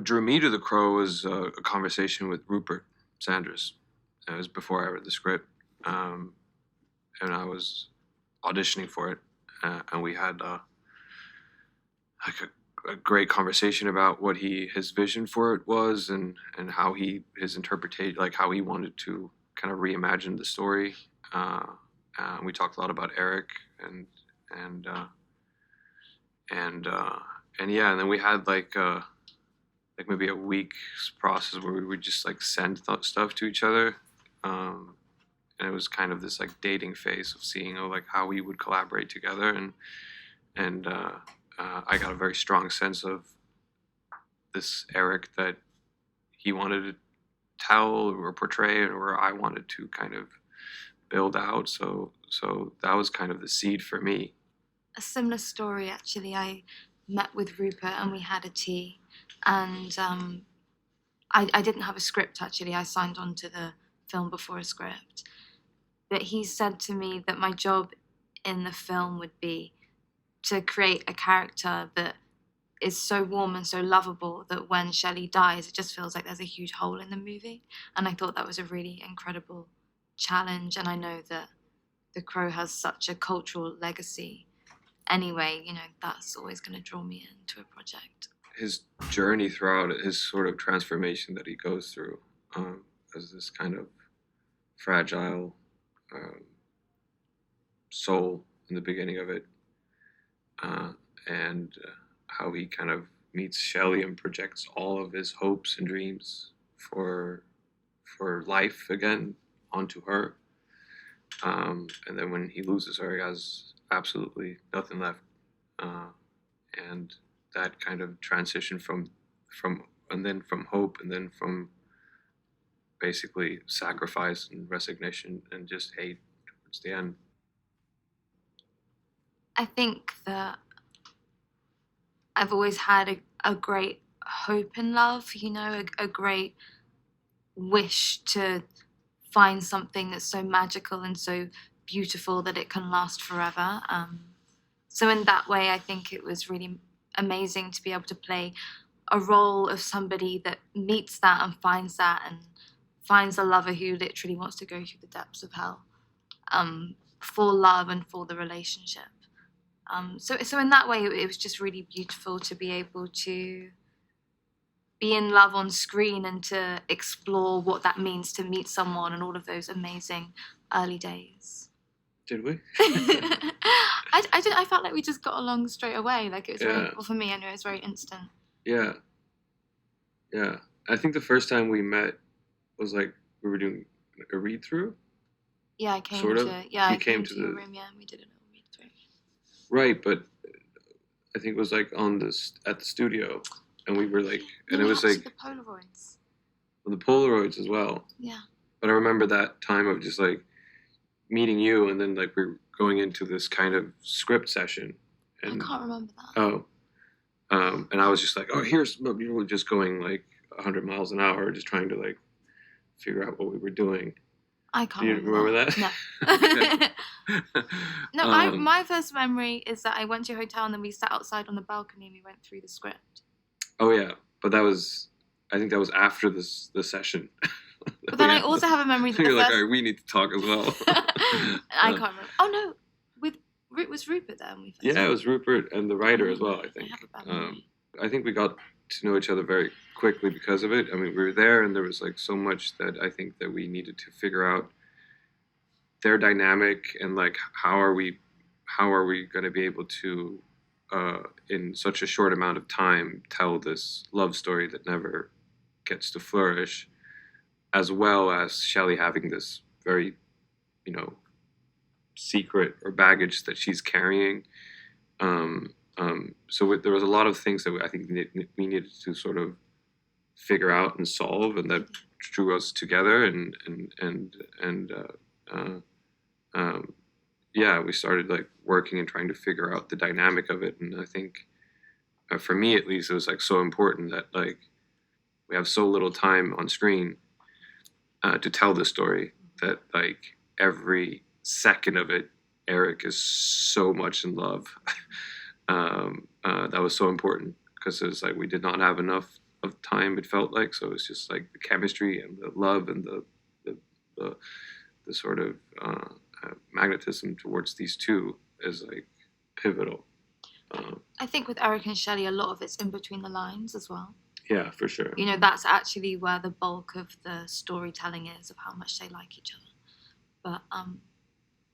what drew me to The Crow was a conversation with Rupert Sanders. It was before I read the script, and I was auditioning for it, and we had like a great conversation about what his vision for it was, and how his interpretation, like how he wanted to kind of reimagine the story. We talked a lot about Eric and yeah, and then we had like maybe a week's process where we would just like send stuff to each other, and it was kind of this like dating phase of seeing like how we would collaborate together, and I got a very strong sense of this Eric that he wanted to tell or portray, or I wanted to kind of build out. So that was kind of the seed for me. A similar story, actually. I met with Rupert and we had a tea, and I didn't have a script, actually. I signed on to the film before a script. But he said to me that my job in the film would be to create a character that is so warm and so lovable that when Shelley dies, it just feels like there's a huge hole in the movie. And I thought that was a really incredible challenge. And I know that The Crow has such a cultural legacy. Anyway, that's always going to draw me into a project. His journey throughout it, his sort of transformation that he goes through as this kind of fragile soul in the beginning of it, and how he kind of meets Shelley and projects all of his hopes and dreams for life again onto her. And then when he loses her, he has absolutely nothing left. And that kind of transition from hope, and then from basically sacrifice and resignation and just hate towards the end. I think that I've always had a great hope in love, a great wish to find something that's so magical and so beautiful that it can last forever. So in that way, I think it was really amazing to be able to play a role of somebody that meets that and finds a lover who literally wants to go through the depths of hell for love and for the relationship. So in that way, it was just really beautiful to be able to be in love on screen and to explore what that means to meet someone and all of those amazing early days. Did we? I felt like we just got along straight away. Like it was very, well, for me anyway, it was very instant. Yeah. I think the first time we met was like we were doing a read through. Yeah, I came sort of. to. Yeah, you I came to your room. Yeah, and we did a little read through. Right, but I think it was like at the studio, and we were like, and it was like the Polaroids. The Polaroids as well. Yeah. But I remember that time of just like meeting you, and then like we were going into this kind of script session. And, I can't remember that. Oh. And I was just like, you were just going like 100 miles an hour, just trying to like figure out what we were doing. I can't. Do you remember that? No. No, my first memory is that I went to a hotel and then we sat outside on the balcony and we went through the script. Oh yeah, but I think that was after the session. But then I also have a memory that you're like, all right, we need to talk as well. I can't remember. Oh no, was Rupert there? Yeah, it was Rupert and the writer as well, I think. I think we got to know each other very going because of it. I mean, we were there, and there was like so much that I think that we needed to figure out their dynamic, and like how are we going to be able to in such a short amount of time tell this love story that never gets to flourish, as well as Shelley having this very, secret or baggage that she's carrying. So there was a lot of things that I think we needed to sort of figure out and solve, and that drew us together. We started like working and trying to figure out the dynamic of it. And I think for me, at least, it was like so important that like we have so little time on screen to tell the story, that like every second of it, Eric is so much in love. That was so important, because it was like we did not have enough of time. It felt like, so it's just like the chemistry and the love and the, the sort of magnetism towards these two is like pivotal. I think with Eric and Shelley, a lot of it's in between the lines as well. Yeah, for sure. You know, that's actually where the bulk of the storytelling is, of how much they like each other. But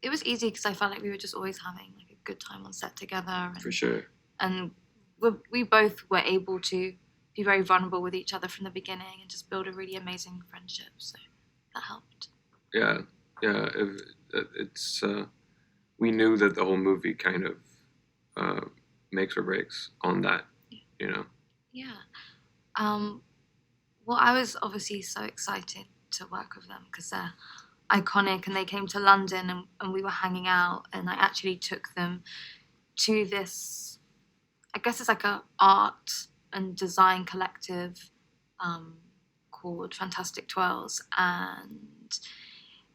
it was easy because I felt like we were just always having like a good time on set together. And, For sure. And we both were able to be very vulnerable with each other from the beginning and just build a really amazing friendship. So that helped. Yeah. It's we knew that the whole movie kind of makes or breaks on that, you know. Yeah. Well, I was obviously so excited to work with them because they're iconic, and they came to London and we were hanging out, and I actually took them to this, I guess it's like a art and design collective called Fantastic Twirls, and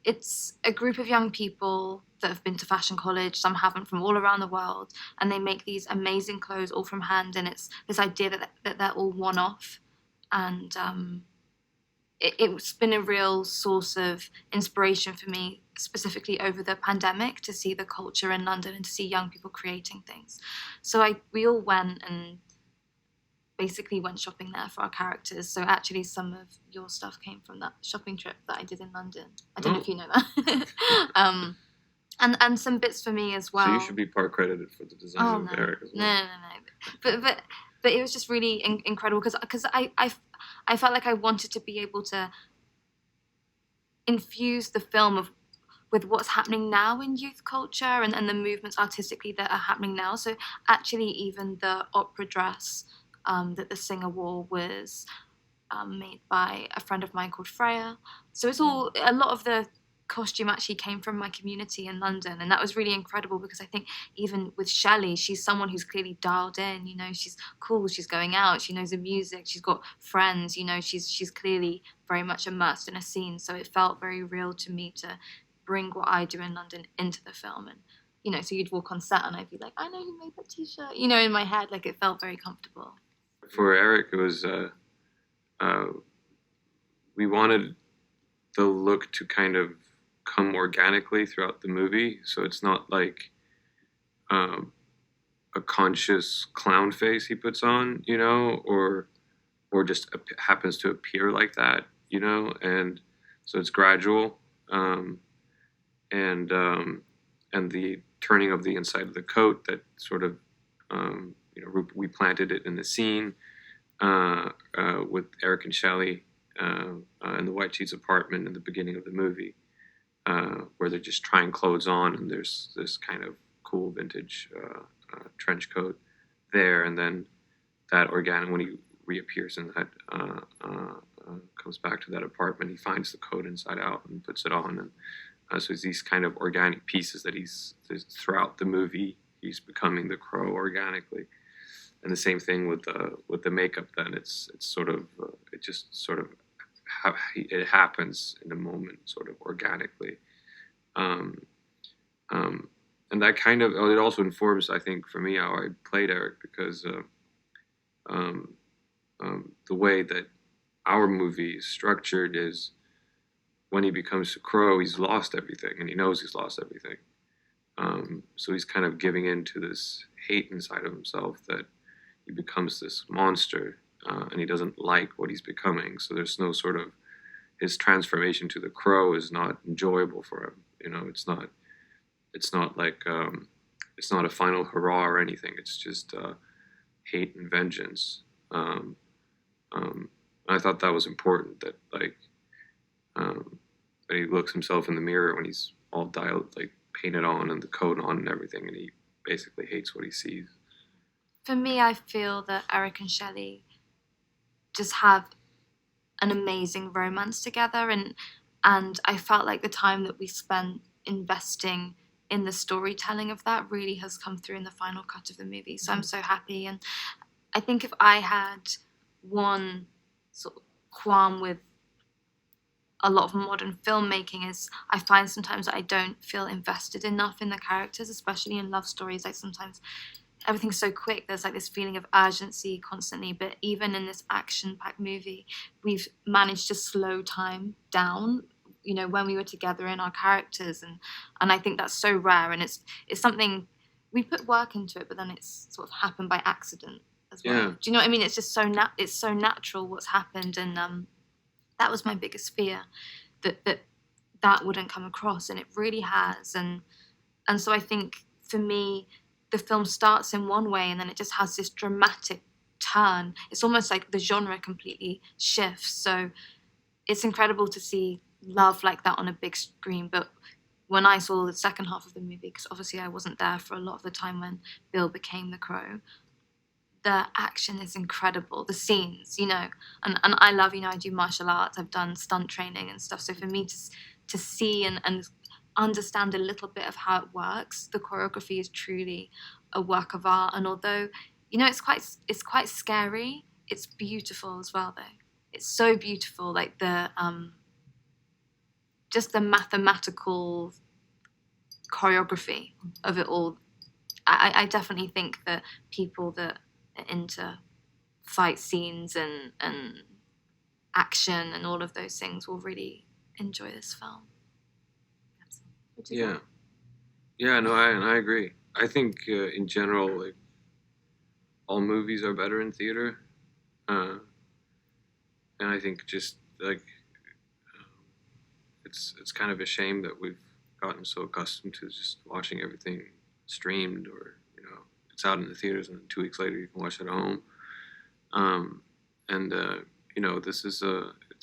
it's a group of young people that have been to fashion college, some haven't, from all around the world, and they make these amazing clothes all from hand, and it's this idea that they're all one-off, and it's been a real source of inspiration for me, specifically over the pandemic, to see the culture in London and to see young people creating things. So we all went and basically went shopping there for our characters. So actually some of your stuff came from that shopping trip that I did in London. I don't know if you know that. And some bits for me as well. So you should be part credited for the design of Eric as well. No. But it was just really incredible because I felt like I wanted to be able to infuse the film with what's happening now in youth culture and the movements artistically that are happening now. So actually even the opera dress that the singer wore was made by a friend of mine called Freya. So it's all, a lot of the costume actually came from my community in London, and that was really incredible because I think even with Shelley, she's someone who's clearly dialed in, you know, she's cool, she's going out, she knows the music, she's got friends, you know, she's clearly very much immersed in a scene, so it felt very real to me to bring what I do in London into the film. And you know, so you'd walk on set and I'd be like, I know who made that t-shirt, you know, in my head, like it felt very comfortable. For Eric, it was we wanted the look to kind of come organically throughout the movie, so it's not like a conscious clown face he puts on, you know, or just happens to appear like that, you know, and so it's gradual, and the turning of the inside of the coat that sort of you know, we planted it in the scene with Eric and Shelley in the White Sheets apartment in the beginning of the movie, where they're just trying clothes on, and there's this kind of cool vintage trench coat there, and then that organic, when he reappears in that, comes back to that apartment, he finds the coat inside out and puts it on, and so it's these kind of organic pieces that he's throughout the movie, he's becoming the Crow organically. And the same thing with the makeup. Then it's sort of it just sort of it happens in a moment, sort of organically, and that kind of it also informs, I think, for me, how I played Eric, because the way that our movie is structured is when he becomes a Crow, he's lost everything, and he knows he's lost everything. So he's kind of giving in to this hate inside of himself that he becomes this monster, and he doesn't like what he's becoming. So there's no sort of, his transformation to the Crow is not enjoyable for him. You know, it's not like, it's not a final hurrah or anything. It's just hate and vengeance. I thought that was important, that like, that he looks himself in the mirror when he's all dialed, like painted on and the coat on and everything, and he basically hates what he sees. For me, I feel that Eric and Shelley just have an amazing romance together, and I felt like the time that we spent investing in the storytelling of that really has come through in the final cut of the movie. So I'm so happy, and I think if I had one sort of qualm with a lot of modern filmmaking is I find sometimes that I don't feel invested enough in the characters, especially in love stories. I sometimes everything's so quick. There's like this feeling of urgency constantly. But even in this action-packed movie, we've managed to slow time down. You know, when we were together in our characters, and I think that's so rare. And it's something we put work into it, but then it's sort of happened by accident as well. Yeah. Do you know what I mean? It's just it's so natural what's happened, and that was my biggest fear, that wouldn't come across, and it really has. And so I think for me, the film starts in one way and then it just has this dramatic turn. It's almost like the genre completely shifts. So it's incredible to see love like that on a big screen. But when I saw the second half of the movie, because obviously I wasn't there for a lot of the time when Bill became the Crow, the action is incredible. The scenes, you know, and I love, you know, I do martial arts, I've done stunt training and stuff. So for me to see and understand a little bit of how it works, the choreography is truly a work of art. And although, you know, it's quite scary, it's beautiful as well though. It's so beautiful, like the just the mathematical choreography of it all. I definitely think that people that are into fight scenes and action and all of those things will really enjoy this film. What do you Yeah. think? Yeah, no, I agree. I think in general, like all movies are better in theater, uh, and I think just like it's kind of a shame that we've gotten so accustomed to just watching everything streamed, or you know, it's out in the theaters and then 2 weeks later you can watch it at home. And you know, it's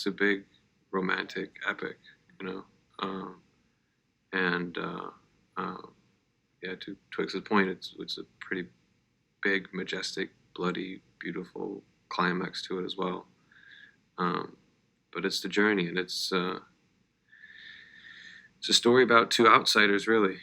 a big romantic epic, you know, and yeah, to Twigs's point, it's a pretty big, majestic, bloody, beautiful climax to it as well. But it's the journey, and it's a story about two outsiders, really.